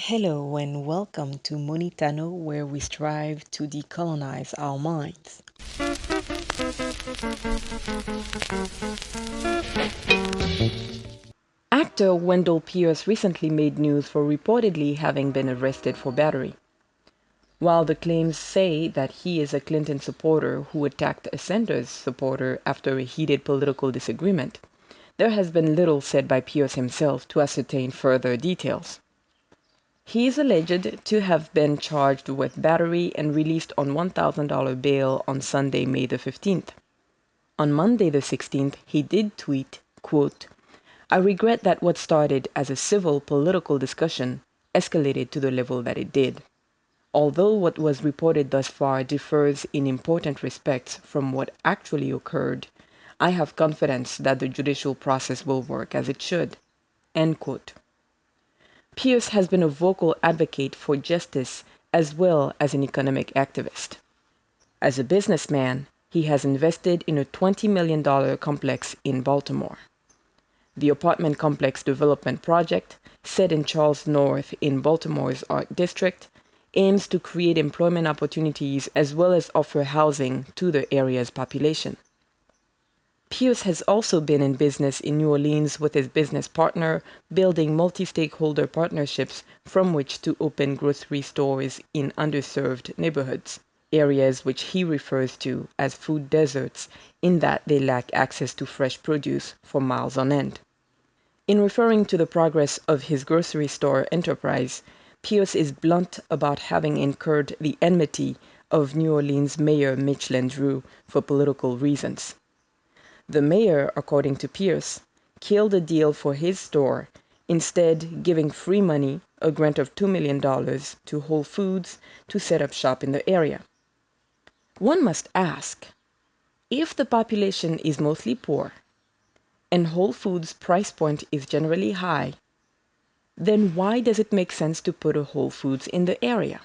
Hello and welcome to Moni Tano, where we strive to decolonize our minds. Actor Wendell Pierce recently made news for reportedly having been arrested for battery. While the claims say that he is a Clinton supporter who attacked a Sanders supporter after a heated political disagreement, there has been little said by Pierce himself to ascertain further details. He is alleged to have been charged with battery and released on $1,000 bail on Sunday, May the 15th. On Monday the 16th, he did tweet, quote, "I regret that what started as a civil political discussion escalated to the level that it did. Although what was reported thus far differs in important respects from what actually occurred, I have confidence that the judicial process will work as it should." End quote. Pierce has been a vocal advocate for justice as well as an economic activist. As a businessman, he has invested in a $20 million complex in Baltimore. The apartment complex development project, set in Charles North in Baltimore's Art District, aims to create employment opportunities as well as offer housing to the area's population. Pierce has also been in business in New Orleans with his business partner, building multi-stakeholder partnerships from which to open grocery stores in underserved neighborhoods, areas which he refers to as food deserts in that they lack access to fresh produce for miles on end. In referring to the progress of his grocery store enterprise, Pierce is blunt about having incurred the enmity of New Orleans Mayor Mitch Landrieu for political reasons. The mayor, according to Pierce, killed a deal for his store, instead giving free money, a grant of $2 million, to Whole Foods to set up shop in the area. One must ask, if the population is mostly poor, and Whole Foods' price point is generally high, then why does it make sense to put a Whole Foods in the area?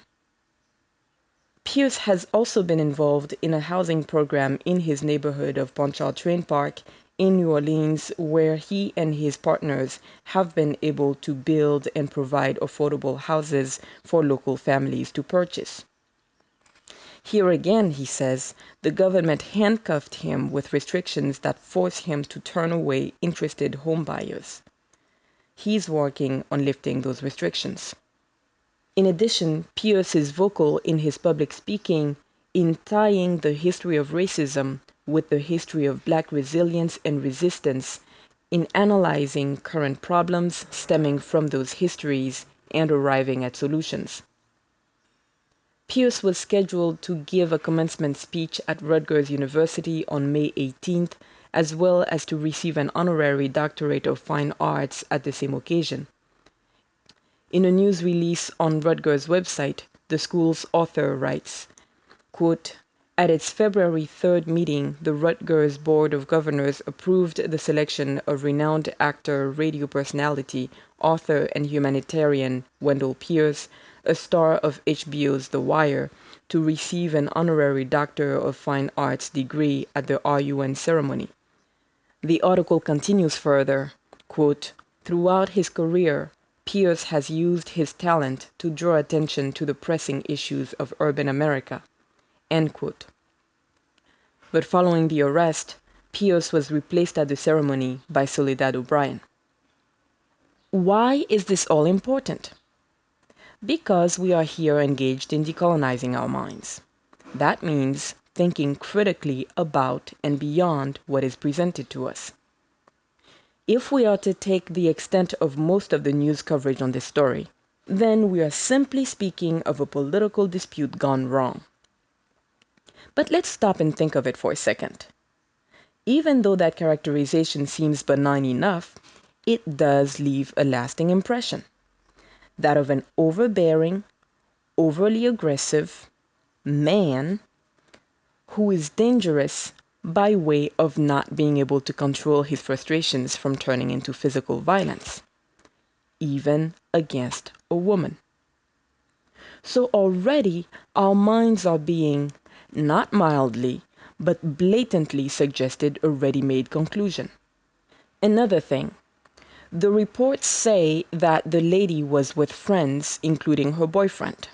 Pierce has also been involved in a housing program in his neighborhood of Pontchartrain Park in New Orleans, where he and his partners have been able to build and provide affordable houses for local families to purchase. Here again, he says, the government handcuffed him with restrictions that force him to turn away interested homebuyers. He's working on lifting those restrictions. In addition, Pierce is vocal in his public speaking in tying the history of racism with the history of Black resilience and resistance, in analyzing current problems stemming from those histories and arriving at solutions. Pierce was scheduled to give a commencement speech at Rutgers University on May 18th, as well as to receive an honorary doctorate of fine arts at the same occasion. In a news release on Rutgers' website, the school's author writes, quote, "At its February 3rd meeting, the Rutgers Board of Governors approved the selection of renowned actor, radio personality, author, and humanitarian Wendell Pierce, a star of HBO's The Wire, to receive an honorary Doctor of Fine Arts degree at the RUN ceremony." The article continues further, quote, "Throughout his career, Pierce has used his talent to draw attention to the pressing issues of urban America." End quote. But following the arrest, Pierce was replaced at the ceremony by Soledad O'Brien. Why is this all important? Because we are here engaged in decolonizing our minds. That means thinking critically about and beyond what is presented to us. If we are to take the extent of most of the news coverage on this story, then we are simply speaking of a political dispute gone wrong. But let's stop and think of it for a second. Even though that characterization seems benign enough, it does leave a lasting impression. That of an overbearing, overly aggressive man who is dangerous by way of not being able to control his frustrations from turning into physical violence, even against a woman. So already our minds are being, not mildly, but blatantly suggested a ready-made conclusion. Another thing, The reports say that the lady was with friends, including her boyfriend.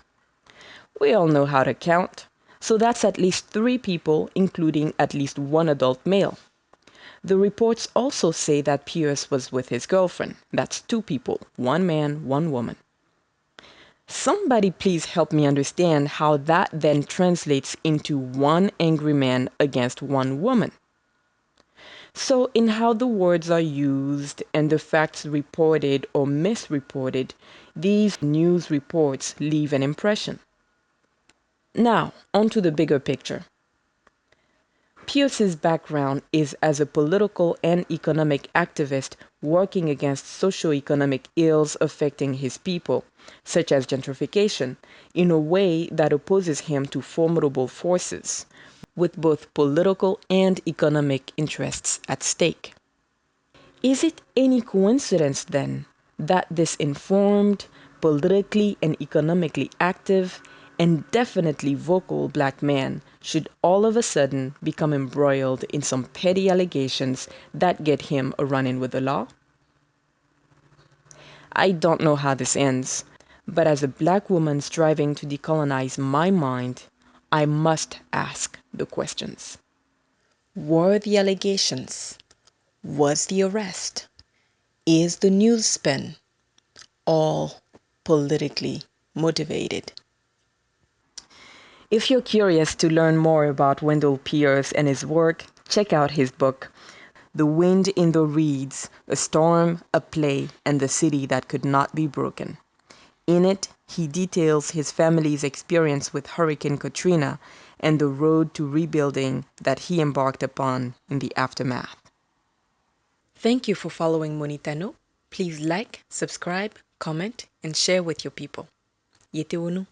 We all know how to count, so that's at least 3 people, including at least 1 adult male. The reports also say that Pierce was with his girlfriend. That's 2 people, 1 man, 1 woman. Somebody please help me understand how that then translates into 1 angry man against 1 woman. So, in how the words are used and the facts reported or misreported, these news reports leave an impression. Now, onto the bigger picture. Pierce's background is as a political and economic activist working against socio-economic ills affecting his people, such as gentrification, in a way that opposes him to formidable forces, with both political and economic interests at stake. Is it any coincidence, then, that this informed, politically and economically active, and definitely vocal black man should all of a sudden become embroiled in some petty allegations that get him a run-in with the law? I don't know how this ends, but as a black woman striving to decolonize my mind, I must ask the questions. Were the allegations? Was the arrest? Is the news spin all politically motivated? If you're curious to learn more about Wendell Pierce and his work, check out his book, The Wind in the Reeds, A Storm, a Play, and the City That Could Not Be Broken. In it, he details his family's experience with Hurricane Katrina and the road to rebuilding that he embarked upon in the aftermath. Thank you for following Moni Tano. Please like, subscribe, comment, and share with your people. Yete onu.